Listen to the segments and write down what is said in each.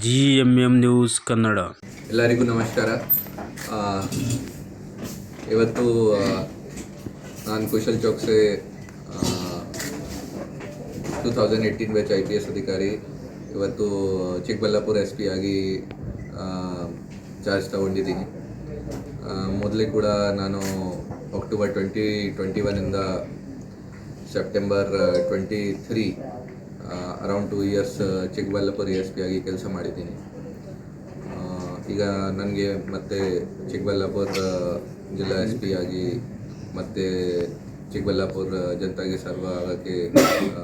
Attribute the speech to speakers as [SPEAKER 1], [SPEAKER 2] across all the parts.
[SPEAKER 1] GMM news Kannada.
[SPEAKER 2] ಎಲ್ಲರಿಗೂ ನಮಸ್ಕಾರ. ಇವತ್ತು ನಾನು ಕುಶಲ್ ಚೌಕ್ಸೆ 2018 ಬ್ಯಾಚ್ IPS ಅಧಿಕಾರಿ. ಇವತ್ತು ಚಿಕ್ಕಬಳ್ಳಾಪುರ SP ಆಗಿ ಚಾರ್ಜ್ ತಗೊಂಡಿದ್ದೀನಿ. ಮೊದಲೇ ಕೂಡ ನಾನು October 2021 September 23 around 2 years Chikkaballapur SP ಆಗಿ ಕೆಲಸ ಮಾಡಿದ್ದೀನಿ. ಈಗ ನನಗೆ ಮತ್ತೆ ಚಿಕ್ಕಬಳ್ಳಾಪುರ ಜಿಲ್ಲಾ SP ಆಗಿ ಮತ್ತು ಚಿಕ್ಕಬಳ್ಳಾಪುರ ಜನತೆಗೆ ಸರ್ವ್ ಆಗೋಕ್ಕೆ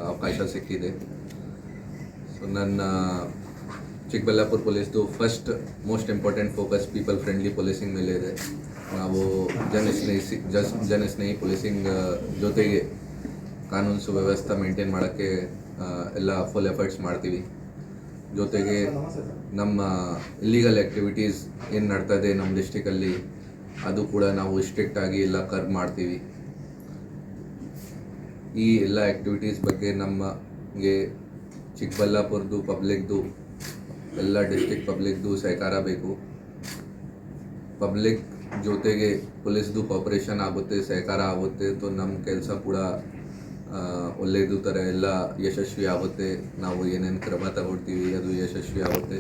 [SPEAKER 2] ಅವಕಾಶ ಸಿಕ್ಕಿದೆ. ಸೊ ನನ್ನ ಚಿಕ್ಕಬಳ್ಳಾಪುರ ಪೊಲೀಸ್ದು first most important focus people friendly policing ಮೇಲೆ ಇದೆ. ನಾವು ಜನಸ್ನೇಹಿ ಪೊಲೀಸಿಂಗ್ ಜೊತೆಗೆ ಕಾನೂನು ಸುವ್ಯವಸ್ಥೆ ಮೇಂಟೈನ್ ಮಾಡೋಕ್ಕೆ ಎಲ್ಲ ಫುಲ್ ಎಫರ್ಟ್ಸ್ ಮಾಡ್ತೀವಿ. ಜೊತೆಗೆ ನಮ್ಮ ಇಲ್ಲಿಗಲ್ ಆ್ಯಕ್ಟಿವಿಟೀಸ್ ಏನು ನಡ್ತಾಯಿದೆ ನಮ್ಮ ಡಿಸ್ಟಿಕಲ್ಲಿ ಅದು ಕೂಡ ನಾವು ಸ್ಟ್ರಿಕ್ಟಾಗಿ ಎಲ್ಲ ಕರ್ವ್ ಮಾಡ್ತೀವಿ. ಈ ಎಲ್ಲ ಆ್ಯಕ್ಟಿವಿಟೀಸ್ ಬಗ್ಗೆ ನಮಗೆ ಚಿಕ್ಕಬಳ್ಳಾಪುರದ್ದು ಪಬ್ಲಿಕ್ದು ಎಲ್ಲ ಡಿಸ್ಟಿಕ್ ಪಬ್ಲಿಕ್ದು ಸಹಕಾರ ಬೇಕು. ಪಬ್ಲಿಕ್ ಜೊತೆಗೆ ಪೊಲೀಸ್ದು ಕೋಆಪರೇಷನ್ ಆಗುತ್ತೆ, ಸಹಕಾರ ಆಗುತ್ತೆ. ಸೊ ನಮ್ಮ ಕೆಲಸ ಕೂಡ ಒಳ್ಳೆಯದು ಥರ ಎಲ್ಲ ಯಶಸ್ವಿ ಆಗುತ್ತೆ. ನಾವು ಏನೇನು ಕ್ರಮ ತಗೊಳ್ತೀವಿ ಅದು ಯಶಸ್ವಿ ಆಗುತ್ತೆ.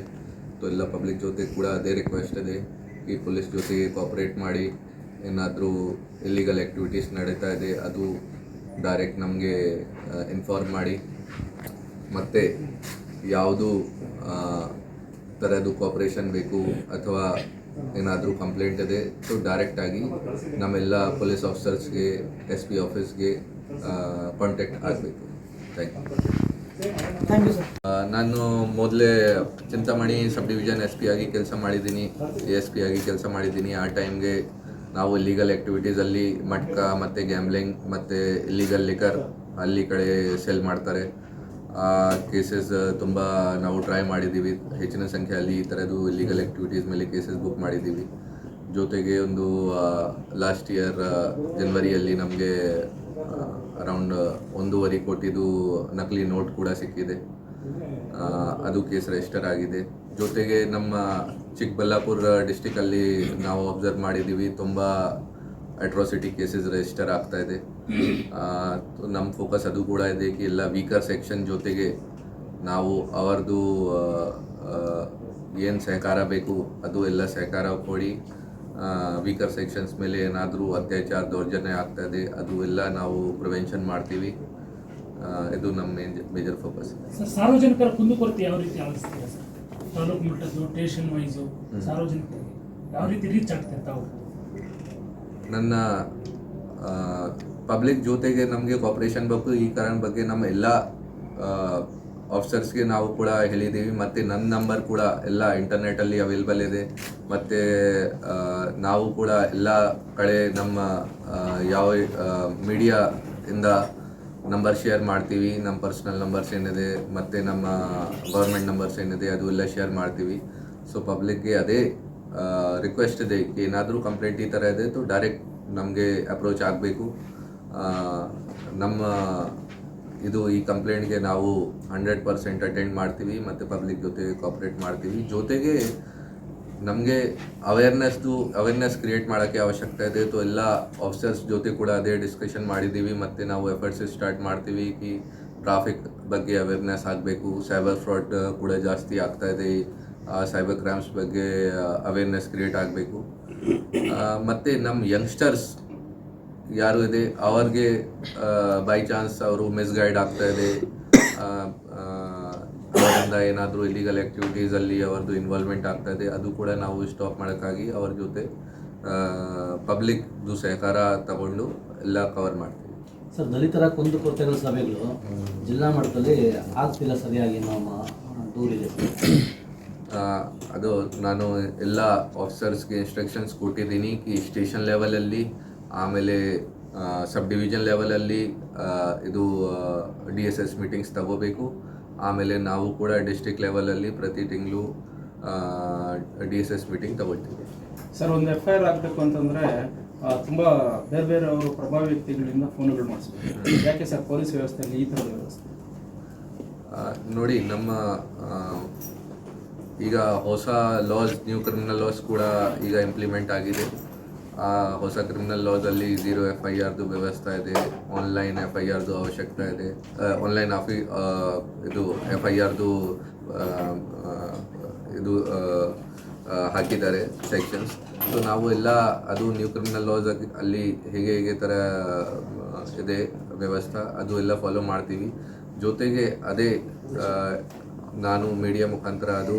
[SPEAKER 2] ಸೊ ಎಲ್ಲ ಪಬ್ಲಿಕ್ ಜೊತೆ ಕೂಡ ಅದೇ ರಿಕ್ವೆಸ್ಟ್ ಇದೆ, ಈ ಪೊಲೀಸ್ ಜೊತೆಗೆ ಕೋಆಪ್ರೇಟ್ ಮಾಡಿ. ಏನಾದರೂ ಇಲ್ಲಿಗಲ್ ಆ್ಯಕ್ಟಿವಿಟೀಸ್ ನಡೀತಾ ಇದೆ ಅದು ಡೈರೆಕ್ಟ್ ನಮಗೆ ಇನ್ಫಾರ್ಮ್ ಮಾಡಿ. ಮತ್ತು ಯಾವುದು ಥರದ್ದು ಕೋಆಪ್ರೇಷನ್ ಬೇಕು ಅಥವಾ ಏನಾದರೂ ಕಂಪ್ಲೇಂಟ್ ಇದೆ ಸೊ ಡೈರೆಕ್ಟಾಗಿ ನಮ್ಮೆಲ್ಲ ಪೊಲೀಸ್ ಆಫೀಸರ್ಸ್ಗೆ SP ಆಫೀಸ್ಗೆ ಕಾಂಟ್ಯಾಕ್ಟ್ ಆಗಬೇಕು. Thank you. ನಾನು ಮೊದಲೇ ಚಿಂತಾಮಣಿ ಸಬ್ ಡಿವಿಷನ್ SP ಆಗಿ ಕೆಲಸ ಮಾಡಿದ್ದೀನಿ, ASP ಆಗಿ ಕೆಲಸ ಮಾಡಿದ್ದೀನಿ. ಆ ಟೈಮ್ಗೆ ನಾವು ಇಲ್ಲಿಗಲ್ ಆ್ಯಕ್ಟಿವಿಟೀಸಲ್ಲಿ ಮಟ್ಕ ಮತ್ತು ಗ್ಯಾಮ್ಲಿಂಗ್ ಮತ್ತು ಇಲ್ಲಿಗಲ್ ಲಿಕರ್ ಅಲ್ಲಿ ಕಡೆ ಸೆಲ್ ಮಾಡ್ತಾರೆ. ಆ ಕೇಸಸ್ ತುಂಬ ನಾವು ಟ್ರೈ ಮಾಡಿದ್ದೀವಿ. ಹೆಚ್ಚಿನ ಸಂಖ್ಯೆಯಲ್ಲಿ ಈ ಥರದ್ದು ಇಲ್ಲಿಗಲ್ ಆ್ಯಕ್ಟಿವಿಟೀಸ್ ಮೇಲೆ ಕೇಸಸ್ ಬುಕ್ ಮಾಡಿದ್ದೀವಿ. ಜೊತೆಗೆ ಒಂದು ಲಾಸ್ಟ್ ಇಯರ್ ಜನವರಿಯಲ್ಲಿ ನಮಗೆ ಅರೌಂಡ್ 1.5 ಕೋಟಿದು ನಕಲಿ ನೋಟ್ ಕೂಡ ಸಿಕ್ಕಿದೆ. ಅದು ಕೇಸ್ ರಿಜಿಸ್ಟರ್ ಆಗಿದೆ. ಜೊತೆಗೆ ನಮ್ಮ ಚಿಕ್ಕಬಳ್ಳಾಪುರ ಡಿಸ್ಟಿಕಲ್ಲಿ ನಾವು ಅಬ್ಸರ್ವ್ ಮಾಡಿದ್ದೀವಿ ತುಂಬ ಅಟ್ರಾಸಿಟಿ ಕೇಸಸ್ ರಿಜಿಸ್ಟರ್ ಆಗ್ತಾ ಇದೆ. ನಮ್ಮ ಫೋಕಸ್ ಅದು ಕೂಡ ಇದೆ ಕಿ ಎಲ್ಲ ವೀಕರ್ ಸೆಕ್ಷನ್ ಜೊತೆಗೆ ನಾವು ಅವರದು ಏನು ಸಹಕಾರ ಬೇಕು ಅದು ಎಲ್ಲ ಸಹಕಾರ ಕೊಡಿ. ವೀಕರ್ ಸೆಕ್ಷನ್ಸ್ ಮೇಲೆ ಏನಾದರೂ ಅತ್ಯಾಚಾರ ದೌರ್ಜನ್ಯ ಆಗ್ತಾ ಇದೆ ಅದು ಎಲ್ಲ ನಾವು ಪ್ರಿವೆನ್ಷನ್ ಮಾಡ್ತೀವಿ. ಇದು ನಮ್ಮ ಮೇಜರ್ ಫೋಕಸ್.
[SPEAKER 3] ಸಾರ್ವಜನಿಕರ ಕುಂದುಕೊರತೆ ಯಾವ ರೀತಿ ಆಲಿಸ್ತೀರಾ ಸರ್? ತಾಲೂಕು ಮಟ್ಟದ್ದು ಸ್ಟೇಷನ್ ವೈಸು ಸಾರ್ವಜನಿಕರಿಗೆ ಯಾವ ರೀತಿ ರೀಚ್ ಆಗ್ತಾರೆ ತಾವು?
[SPEAKER 2] ನನ್ನ ಪಬ್ಲಿಕ್ ಜೊತೆಗೆ ನಮಗೆ ಕೋಆಪ್ರೇಷನ್ ಬೇಕು. ಈ ಕಾರಣ ಬಗ್ಗೆ ನಮ್ಮ ಎಲ್ಲ ಆಫೀಸರ್ಸ್ಗೆ ನಾವು ಕೂಡ ಹೇಳಿದ್ದೀವಿ. ಮತ್ತು ನನ್ನ ನಂಬರ್ ಕೂಡ ಎಲ್ಲ ಇಂಟರ್ನೆಟಲ್ಲಿ ಅವೈಲೇಬಲ್ ಇದೆ. ಮತ್ತು ನಾವು ಕೂಡ ಎಲ್ಲ ಕಡೆ ನಮ್ಮ ಯಾವ ಮೀಡಿಯಾದಿಂದ ನಂಬರ್ ಶೇರ್ ಮಾಡ್ತೀವಿ. ನಮ್ಮ ಪರ್ಸ್ನಲ್ ನಂಬರ್ಸ್ ಏನಿದೆ ಮತ್ತು ನಮ್ಮ ಗೌರ್ಮೆಂಟ್ ನಂಬರ್ಸ್ ಏನಿದೆ ಅದು ಎಲ್ಲ ಶೇರ್ ಮಾಡ್ತೀವಿ. ಸೊ ಪಬ್ಲಿಕ್ಗೆ ಅದೇ ರಿಕ್ವೆಸ್ಟ್ ಇದೆ, ಏನಾದರೂ ಕಂಪ್ಲೇಂಟ್ ಈ ಥರ ಇದೆ તો ಡೈರೆಕ್ಟ್ ನಮಗೆ ಅಪ್ರೋಚ್ ಆಗಬೇಕು. ನಮ್ಮ ಇದು ಈ ಕಂಪ್ಲೇಂಟ್ಗೆ ನಾವು 100% ಅಟೆಂಡ್ ಮಾಡ್ತೀವಿ ಮತ್ತು ಪಬ್ಲಿಕ್ ಜೊತೆ ಕೋಆಪ್ರೇಟ್ ಮಾಡ್ತೀವಿ. ಜೊತೆಗೆ ನಮಗೆ ಅವೇರ್ನೆಸ್ ಕ್ರಿಯೇಟ್ ಮಾಡೋಕ್ಕೆ ಅವಶ್ಯಕತೆ ಇದೆ. ಸೊ ಎಲ್ಲ ಆಫೀಸರ್ಸ್ ಜೊತೆ ಕೂಡ ಅದೇ ಡಿಸ್ಕಷನ್ ಮಾಡಿದ್ದೀವಿ ಮತ್ತು ನಾವು ಎಫರ್ಟ್ಸ್ ಸ್ಟಾರ್ಟ್ ಮಾಡ್ತೀವಿ ಕಿ ಟ್ರಾಫಿಕ್ ಬಗ್ಗೆ ಅವೇರ್ನೆಸ್ ಆಗಬೇಕು. ಸೈಬರ್ ಫ್ರಾಡ್ ಕೂಡ ಜಾಸ್ತಿ ಆಗ್ತಾ ಇದೆ, ಸೈಬರ್ ಕ್ರೈಮ್ಸ್ ಬಗ್ಗೆ ಅವೇರ್ನೆಸ್ ಕ್ರಿಯೇಟ್ ಆಗಬೇಕು. ಮತ್ತು ನಮ್ಮ ಯಂಗ್ಸ್ಟರ್ಸ್ ಯಾರು ಇದೆ ಅವ್ರಿಗೆ ಬೈ ಚಾನ್ಸ್ ಅವರು ಮಿಸ್ಗೈಡ್ ಆಗ್ತಾ ಇದೆ, ಅವರಿಂದ ಏನಾದರೂ ಇಲ್ಲಿಗಲ್ ಆ್ಯಕ್ಟಿವಿಟೀಸಲ್ಲಿ ಅವ್ರದ್ದು ಇನ್ವಾಲ್ವ್ಮೆಂಟ್ ಆಗ್ತಾ ಇದೆ ಅದು ಕೂಡ ನಾವು ಸ್ಟಾಪ್ ಮಾಡೋಕ್ಕಾಗಿ ಅವ್ರ ಜೊತೆ ಪಬ್ಲಿಕ್ದು ಸಹಕಾರ ತಗೊಂಡು ಎಲ್ಲ ಕವರ್ ಮಾಡ್ತೀವಿ.
[SPEAKER 4] ಸರ್, ದಲಿತರ ಕುಂದುಕೊರತೆಗಳ ಸಭೆಗಳು ಜಿಲ್ಲಾ ಮಟ್ಟದಲ್ಲಿ ಆಗ್ತಿಲ್ಲ ಸರಿಯಾಗಿ ನಮ್ಮ ದೂರಿದೆ.
[SPEAKER 2] ಅದು ನಾನು ಎಲ್ಲ ಆಫೀಸರ್ಸ್ಗೆ ಇನ್ಸ್ಟ್ರಕ್ಷನ್ಸ್ ಕೊಟ್ಟಿದ್ದೀನಿ ಕಿ ಸ್ಟೇಷನ್ ಲೆವೆಲಲ್ಲಿ ಆಮೇಲೆ ಸಬ್ ಡಿವಿಷನ್ ಲೆವೆಲಲ್ಲಿ ಇದು DSS ಮೀಟಿಂಗ್ಸ್ ತಗೋಬೇಕು. ಆಮೇಲೆ ನಾವು ಕೂಡ ಡಿಸ್ಟ್ರಿಕ್ಟ್ ಲೆವೆಲಲ್ಲಿ ಪ್ರತಿ ತಿಂಗಳು DSS ಮೀಟಿಂಗ್ ತಗೊಳ್ತೀವಿ.
[SPEAKER 5] ಸರ್, ಒಂದು FIR ಆಗಬೇಕು ಅಂತಂದರೆ ತುಂಬ ಬೇರೆ ಬೇರೆ ಅವರು ಪ್ರಭಾವಿ ವ್ಯಕ್ತಿಗಳಿಂದ ಫೋನ್ಗಳು ಮಾಡಿಸ್ಬೇಕು. ಯಾಕೆ ಸರ್ ಪೊಲೀಸ್ ವ್ಯವಸ್ಥೆಯಲ್ಲಿ ಈ ಥರದ ವ್ಯವಸ್ಥೆ?
[SPEAKER 2] ನೋಡಿ, ನಮ್ಮ ಈಗ ಹೊಸ ಲಾಸ್, ನ್ಯೂ ಕ್ರಿಮಿನಲ್ ಲಾಸ್ ಕೂಡ ಈಗ ಇಂಪ್ಲಿಮೆಂಟ್ ಆಗಿದೆ. ಆ ಹೊಸ ಕ್ರಿಮಿನಲ್ ಲಾದಲ್ಲಿ 0 FIRದು ವ್ಯವಸ್ಥೆ ಇದೆ, ಆನ್ಲೈನ್ FIRದು ಅವಶ್ಯಕತೆ ಇದೆ, ಆನ್ಲೈನ್ ಇದು FIRದು ಇದು ಹಾಕಿದ್ದಾರೆ ಸೆಕ್ಷನ್ಸ್. ಸೊ ನಾವು ಎಲ್ಲ ಅದು ನ್ಯೂ ಕ್ರಿಮಿನಲ್ ಲಾಸ್ ಅಲ್ಲಿ ಹೇಗೆ ಥರ ಇದೆ ವ್ಯವಸ್ಥೆ ಅದು ಎಲ್ಲ ಫಾಲೋ ಮಾಡ್ತೀವಿ. ಜೊತೆಗೆ ಅದೇ ನಾನು ಮೀಡಿಯಾ ಮುಖಾಂತರ ಅದು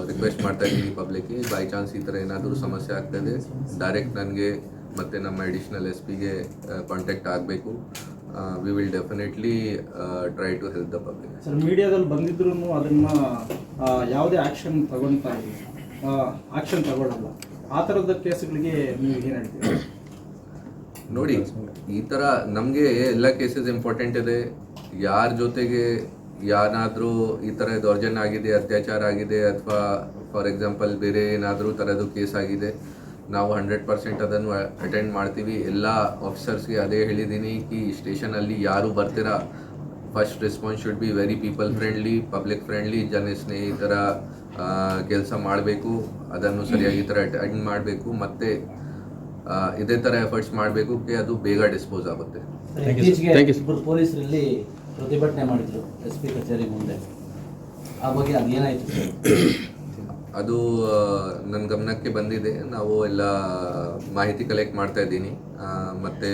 [SPEAKER 2] ರಿಕ್ವೆಸ್ಟ್ ಮಾಡ್ತಾ ಇದ್ದೀನಿ ಪಬ್ಲಿಕ್ಗೆ, ಬೈ ಚಾನ್ಸ್ ಈ ಥರ ಏನಾದರೂ ಸಮಸ್ಯೆ ಆಗ್ತಾಯಿದೆ ಡೈರೆಕ್ಟ್ ನನಗೆ ಮತ್ತು ನಮ್ಮ ಅಡಿಷ್ನಲ್ SP ಗೆ ಕಾಂಟ್ಯಾಕ್ಟ್ ಆಗಬೇಕು. We will definitely try to help the public.
[SPEAKER 5] Sir, ಮೀಡಿಯಾದಲ್ಲಿ ಬಂದಿದ್ರು ಅದನ್ನು ಯಾವುದೇ ಆ್ಯಕ್ಷನ್ ತಗೊಳ್ಳಲ್ಲ. ಆ ಥರದ ಕೇಸ್ಗಳಿಗೆ ನೀವು ಏನು ಹೇಳ್ತೀವಿ?
[SPEAKER 2] ನೋಡಿ, ಈ ಥರ ನಮಗೆ ಎಲ್ಲ ಕೇಸಸ್ ಇಂಪಾರ್ಟೆಂಟ್ ಇದೆ. ಯಾರ ಜೊತೆಗೆ ಯಾರಾದರೂ ಈ ಥರ ದೌರ್ಜನ್ಯ ಆಗಿದೆ, ಅತ್ಯಾಚಾರ ಆಗಿದೆ, ಅಥವಾ ಫಾರ್ ಎಕ್ಸಾಂಪಲ್ ಬೇರೆ ಏನಾದರೂ ಥರದ್ದು ಕೇಸ್ ಆಗಿದೆ, ನಾವು 100% ಅದನ್ನು ಅಟೆಂಡ್ ಮಾಡ್ತೀವಿ. ಎಲ್ಲ ಆಫೀಸರ್ಸ್ಗೆ ಅದೇ ಹೇಳಿದ್ದೀನಿ ಈ ಸ್ಟೇಷನಲ್ಲಿ ಯಾರು ಬರ್ತೀರಾ, first response should be very people friendly, public friendly, ಜನ ಸ್ನೇಹಿತರ ಕೆಲಸ ಮಾಡಬೇಕು. ಅದನ್ನು ಸರಿಯಾಗಿ ಥರ ಅಟೆಂಡ್ ಮಾಡಬೇಕು ಮತ್ತು ಇದೇ ಥರ ಎಫರ್ಟ್ಸ್ ಮಾಡಬೇಕು ಅದು ಬೇಗ ಡಿಸ್ಪೋಸ್ ಆಗುತ್ತೆ.
[SPEAKER 4] ಇಬ್ಬರು ಪೊಲೀಸರಲ್ಲಿ ಪ್ರತಿಭಟನೆ ಮಾಡಿದ್ರು SP ಕಚೇರಿ ಮುಂದೆ, ಆ ಬಗ್ಗೆ ಅದೇನಾಯಿತು?
[SPEAKER 2] ಅದು ನನ್ನ ಗಮನಕ್ಕೆ ಬಂದಿದೆ. ನಾವು ಎಲ್ಲ ಮಾಹಿತಿ ಕಲೆಕ್ಟ್ ಮಾಡ್ತಾ ಇದ್ದೀನಿ ಮತ್ತು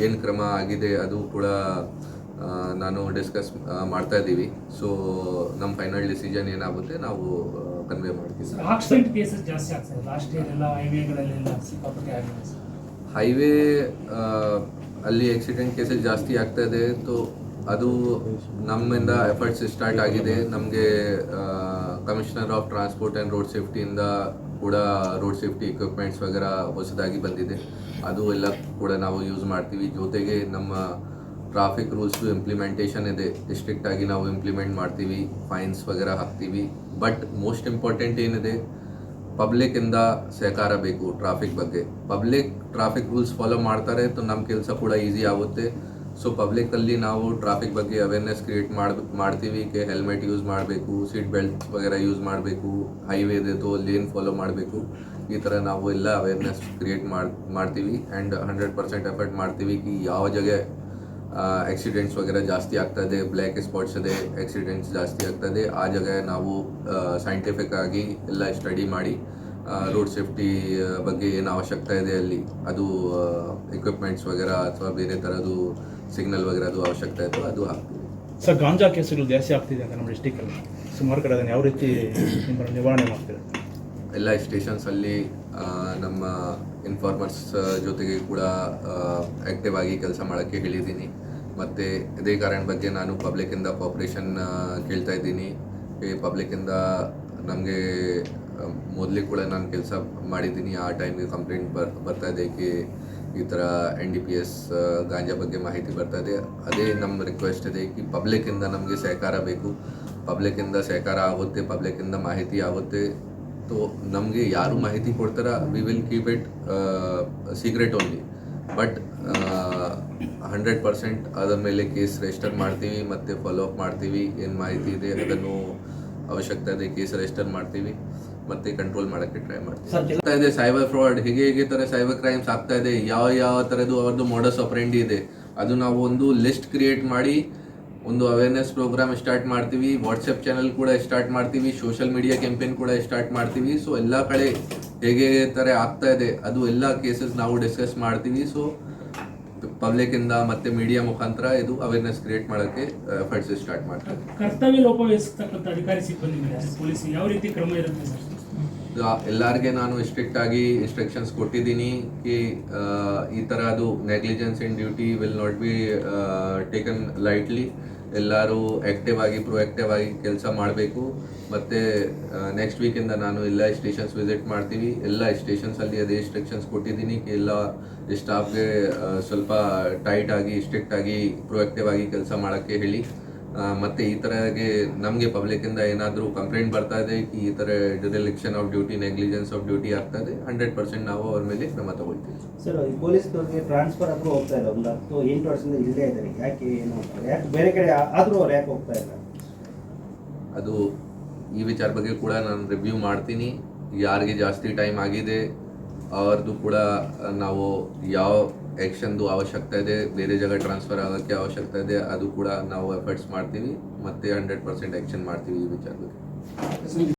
[SPEAKER 2] ಏನು ಕ್ರಮ ಆಗಿದೆ ಅದು ಕೂಡ ನಾನು ಡಿಸ್ಕಸ್ ಮಾಡ್ತಾ ಇದ್ದೀವಿ. ಸೊ ನಮ್ಮ ಫೈನಲ್ ಡಿಸಿಷನ್ ಏನಾಗುತ್ತೆ ನಾವು ಕನ್ವೆ ಮಾಡ್ತೀವಿ.
[SPEAKER 3] ಆಕ್ಸಿಡೆಂಟ್ ಕೇಸಸ್ ಜಾಸ್ತಿ ಆಗ್ತದೆ ಲಾಸ್ಟ್ ಇಯರ್ ಎಲ್ಲ ಹೈವೇಗಳಲ್ಲೆಲ್ಲ ಸಿಕ್ಕಾಪಟ್ಟೆ ಆಗಿದೆ ಸರ್.
[SPEAKER 2] ಹೈವೇ ಅಲ್ಲಿ ಆಕ್ಸಿಡೆಂಟ್ ಕೇಸಸ್ ಜಾಸ್ತಿ ಆಗ್ತಾ ಇದೆ. ಸೊ ಅದು ನಮ್ಮಿಂದ ಎಫರ್ಟ್ಸ್ ಸ್ಟಾರ್ಟ್ ಆಗಿದೆ. ನಮಗೆ commissioner of transport and road ಸೇಫ್ಟಿಯಿಂದ ಕೂಡ ರೋಡ್ ಸೇಫ್ಟಿ ಇಕ್ವಿಪ್ಮೆಂಟ್ಸ್ ವಗೇರಾ ಹೊಸದಾಗಿ ಬಂದಿದೆ. ಅದು ಎಲ್ಲ ಕೂಡ ನಾವು ಯೂಸ್ ಮಾಡ್ತೀವಿ. ಜೊತೆಗೆ ನಮ್ಮ ಟ್ರಾಫಿಕ್ ರೂಲ್ಸ್ದು ಇಂಪ್ಲಿಮೆಂಟೇಷನ್ ಇದೆ, ಸ್ಟ್ರಿಕ್ಟಾಗಿ ನಾವು ಇಂಪ್ಲಿಮೆಂಟ್ ಮಾಡ್ತೀವಿ, ಫೈನ್ಸ್ ವಗೇರಾ ಹಾಕ್ತೀವಿ. ಬಟ್ ಮೋಸ್ಟ್ ಇಂಪಾರ್ಟೆಂಟ್ ಏನಿದೆ, ಪಬ್ಲಿಕ್ಕಿಂದ ಸಹಕಾರ ಬೇಕು ಟ್ರಾಫಿಕ್ ಬಗ್ಗೆ. ಪಬ್ಲಿಕ್ ಟ್ರಾಫಿಕ್ ರೂಲ್ಸ್ ಫಾಲೋ ಮಾಡ್ತಾರೆ तो ನಮ್ಮ ಕೆಲಸ ಕೂಡ ಈಸಿ ಆಗುತ್ತೆ. ಸೊ ಪಬ್ಲಿಕ್ಕಲ್ಲಿ ನಾವು ಟ್ರಾಫಿಕ್ ಬಗ್ಗೆ ಅವೇರ್ನೆಸ್ ಕ್ರಿಯೇಟ್ ಮಾಡ್ತೀವಿ ಕೆ ಹೆಲ್ಮೆಟ್ ಯೂಸ್ ಮಾಡಬೇಕು, ಸೀಟ್ ಬೆಲ್ಟ್ ವಗೇರಾ ಯೂಸ್ ಮಾಡಬೇಕು, ಹೈವೇ ಇದೆ ತೋ ಲೇನ್ ಫಾಲೋ ಮಾಡಬೇಕು. ಈ ಥರ ನಾವು ಎಲ್ಲ ಅವೇರ್ನೆಸ್ ಕ್ರಿಯೇಟ್ ಮಾಡ್ತೀವಿ ಆ್ಯಂಡ್ 100% ಎಫರ್ಟ್ ಮಾಡ್ತೀವಿ ಕಿ ಯಾವ ಜಾಗ ಆಕ್ಸಿಡೆಂಟ್ಸ್ ವಗೇರಾ ಜಾಸ್ತಿ ಆಗ್ತಾ ಇದೆ, ಬ್ಲ್ಯಾಕ್ ಸ್ಪಾಟ್ಸ್ ಇದೆ, ಆಕ್ಸಿಡೆಂಟ್ಸ್ ಜಾಸ್ತಿ ಆಗ್ತಾ ಇದೆ, ಆ ಜಾಗ ನಾವು ಸೈಂಟಿಫಿಕ್ ಆಗಿ ಎಲ್ಲ ಸ್ಟಡಿ ಮಾಡಿ ರೋಡ್ ಸೇಫ್ಟಿ ಬಗ್ಗೆ ಏನು ಅವಶ್ಯಕತೆ ಇದೆ ಅಲ್ಲಿ ಅದು ಎಕ್ವಿಪ್ಮೆಂಟ್ಸ್ ವಗೇರಾ ಅಥವಾ ಬೇರೆ ಥರದ್ದು ಸಿಗ್ನಲ್ ವಗೇರಾ ಅದು ಅವಶ್ಯಕತೆ ಇತ್ತು ಅದು ಹಾಕ್ತೀವಿ.
[SPEAKER 6] ಸರ್, ಗಾಂಜಾ ಕೇಸುಗಳು ಜಾಸ್ತಿ ಆಗ್ತಿದೆ ಅಂತ ನಮ್ಮ ಡಿಸ್ಟಿಕಲ್ಲಿ ಸುಮಾರು ಕಡೆ ಅದನ್ನು ಯಾವ ರೀತಿ ನಿವಾರಣೆ ಮಾಡ್ತೀರಾ?
[SPEAKER 2] ಎಲ್ಲ ಸ್ಟೇಷನ್ಸಲ್ಲಿ ನಮ್ಮ ಇನ್ಫಾರ್ಮರ್ಸ್ ಜೊತೆಗೆ ಕೂಡ ಆ್ಯಕ್ಟಿವ್ ಆಗಿ ಕೆಲಸ ಮಾಡೋಕ್ಕೆ ಹೇಳಿದ್ದೀನಿ. ಮತ್ತು ಇದೇ ಕಾರಣ ಬಗ್ಗೆ ನಾನು ಪಬ್ಲಿಕ್ಕಿಂದ ಕೋಆಪ್ರೇಷನ್ ಕೇಳ್ತಾ ಇದ್ದೀನಿ. ಪಬ್ಲಿಕ್ಕಿಂದ ನಮಗೆ ಮೊದಲೇ ಕೂಡ ನಾನು ಕೆಲಸ ಮಾಡಿದ್ದೀನಿ. ಆ ಟೈಮಿಗೆ ಕಂಪ್ಲೇಂಟ್ ಬರ್ತಾ ಇದೆ ಕಿ ಈ ಥರ NDPS ಗಾಂಜಾ ಬಗ್ಗೆ ಮಾಹಿತಿ ಬರ್ತಾ ಇದೆ. ಅದೇ ನಮ್ಮ ರಿಕ್ವೆಸ್ಟ್ ಇದೆ ಕಿ ಪಬ್ಲಿಕ್ಕಿಂದ ನಮಗೆ ಸಹಕಾರ ಬೇಕು. ಪಬ್ಲಿಕ್ಕಿಂದ ಸಹಕಾರ ಆಗುತ್ತೆ, ಪಬ್ಲಿಕ್ಕಿಂದ ಮಾಹಿತಿ ಆಗುತ್ತೆ. तो ನಮಗೆ ಯಾರು ಮಾಹಿತಿ ಕೊಡ್ತಾರ we will keep it secret only. But 100% ಅದರ ಮೇಲೆ ಕೇಸ್ ರಿಜಿಸ್ಟರ್ ಮಾಡ್ತೀವಿ ಮತ್ತು ಫಾಲೋ ಅಪ್ ಮಾಡ್ತೀವಿ. ಏನು ಮಾಹಿತಿ ಇದೆ ಅದನ್ನು ಅವಶ್ಯಕತೆ ಇದೆ ಕೇಸ್ ರಿಜಿಸ್ಟರ್ ಮಾಡ್ತೀವಿ ಮತ್ತು ಕಂಟ್ರೋಲ್ ಮಾಡೋಕ್ಕೆ ಟ್ರೈ ಮಾಡ್ತೀವಿ. ಇದೆ ಸೈಬರ್ ಫ್ರಾಡ್, ಹೇಗೆ ಥರ ಸೈಬರ್ ಕ್ರೈಮ್ಸ್ ಆಗ್ತಾ ಇದೆ, ಯಾವ ಥರದ್ದು ಅವ್ರದ್ದು ಮಾಡಸ್ ಆಪರೆಂಡಿ ಇದೆ, ಅದು ನಾವು ಒಂದು ಲಿಸ್ಟ್ ಕ್ರಿಯೇಟ್ ಮಾಡಿ ಒಂದು ಅವೇರ್ನೆಸ್ ಪ್ರೋಗ್ರಾಮ್ ಸ್ಟಾರ್ಟ್ ಮಾಡ್ತೀವಿ. ವಾಟ್ಸಪ್ ಚಾನಲ್ ಕೂಡ ಸ್ಟಾರ್ಟ್ ಮಾಡ್ತೀವಿ, ಸೋಷಿಯಲ್ ಮೀಡಿಯಾ ಕ್ಯಾಂಪೇನ್ ಕೂಡ ಸ್ಟಾರ್ಟ್ ಮಾಡ್ತೀವಿ. ಸೊ ಎಲ್ಲ ಕಡೆ ಹೇಗೆ ಥರ ಆಗ್ತಾ ಇದೆ ಅದು ಎಲ್ಲ ಕೇಸಸ್ ನಾವು ಡಿಸ್ಕಸ್ ಮಾಡ್ತೀವಿ. ಸೊ ಪಬ್ಲಿಕ್ಕಿಂದ ಮತ್ತು ಮೀಡಿಯಾ ಮುಖಾಂತರ ಇದು ಅವೇರ್ನೆಸ್ ಕ್ರಿಯೇಟ್ ಮಾಡೋಕ್ಕೆ ಎಫರ್ಟ್ಸ್ ಸ್ಟಾರ್ಟ್ ಮಾಡ್ತೀವಿ.
[SPEAKER 3] ಕರ್ತವ್ಯ ಲೋಪ ವಹಿಸ್ತಕ್ಕಂಥ ಅಧಿಕಾರಿ ಸಿಬ್ಬಂದಿ ಪೊಲೀಸ್ ಯಾವ ರೀತಿ ಕ್ರಮ ಇರುತ್ತೆ ಸರ್?
[SPEAKER 2] ಎಲ್ಲರಿಗೆ ನಾನು ಸ್ಟ್ರಿಕ್ಟಾಗಿ ಇನ್ಸ್ಟ್ರಕ್ಷನ್ಸ್ ಕೊಟ್ಟಿದ್ದೀನಿ ಕಿ ಈ ಥರ ಅದು negligence in duty will not be taken lightly. ಎಲ್ಲರೂ ಪ್ರೊಆಕ್ಟಿವ್ ಆಗಿ ಕೆಲಸ ಮಾಡಬೇಕು. ಮತ್ತು ನೆಕ್ಸ್ಟ್ ವೀಕಿಂದ ನಾನು ಎಲ್ಲ ಸ್ಟೇಷನ್ಸ್ ವಿಸಿಟ್ ಮಾಡ್ತೀವಿ. ಎಲ್ಲ ಸ್ಟೇಷನ್ಸಲ್ಲಿ ಅದೇ ಇನ್ಸ್ಟ್ರಕ್ಷನ್ಸ್ ಕೊಟ್ಟಿದ್ದೀನಿ ಕಿ ಎಲ್ಲ ಸ್ಟಾಫ್ಗೆ ಸ್ವಲ್ಪ ಟೈಟಾಗಿ ಸ್ಟ್ರಿಕ್ಟಾಗಿ ಪ್ರೊಆಕ್ಟಿವ್ ಆಗಿ ಕೆಲಸ ಮಾಡೋಕ್ಕೆ ಹೇಳಿ. ಮತ್ತು ಈ ಥರಗೆ ನಮಗೆ ಪಬ್ಲಿಕ್ಕಿಂದ ಏನಾದರೂ ಕಂಪ್ಲೇಂಟ್ ಬರ್ತಾ ಇದೆ ಈ ಥರ dereliction of duty, negligence of duty ಆಗ್ತಾ ಇದೆ, 100% ನಾವು ಅವ್ರ ಮೇಲೆ ಕ್ರಮ ತಗೊಳ್ತೀವಿ.
[SPEAKER 7] ಸರ್, ಈ ಪೊಲೀಸ್ನವ್ರಿಗೆ ಟ್ರಾನ್ಸ್ಫರ್ ಆದರೂ ಹೋಗ್ತಾ ಇಲ್ಲ, ಒಂದು 10-8 ವರ್ಷದಿಂದ ಇಲ್ಲೇ ಇದ್ದಾರೆ, ಯಾಕೆ ಏನು ಯಾಕೆ ಬೇರೆ ಕಡೆ ಆದರೂ ಅವ್ರು ಯಾಕೆ ಹೋಗ್ತಾ ಇಲ್ಲ?
[SPEAKER 2] ಅದು ಈ ವಿಚಾರ ಬಗ್ಗೆ ಕೂಡ ನಾನು ರಿವ್ಯೂ ಮಾಡ್ತೀನಿ. ಯಾರಿಗೆ ಜಾಸ್ತಿ ಟೈಮ್ ಆಗಿದೆ ಅವ್ರದ್ದು ಕೂಡ ನಾವು ಯಾವ ಆ್ಯಕ್ಷನ್ದು ಅವಶ್ಯಕತೆ ಇದೆ, ಬೇರೆ ಜಾಗ ಟ್ರಾನ್ಸ್ಫರ್ ಆಗೋಕ್ಕೆ ಅವಶ್ಯಕತೆ ಇದೆ, ಅದು ಕೂಡ ನಾವು ಎಫರ್ಟ್ಸ್ ಮಾಡ್ತೀವಿ ಮತ್ತು 100% ಆ್ಯಕ್ಷನ್ ಮಾಡ್ತೀವಿ ಈ ವಿಚಾರ ಬಗ್ಗೆ.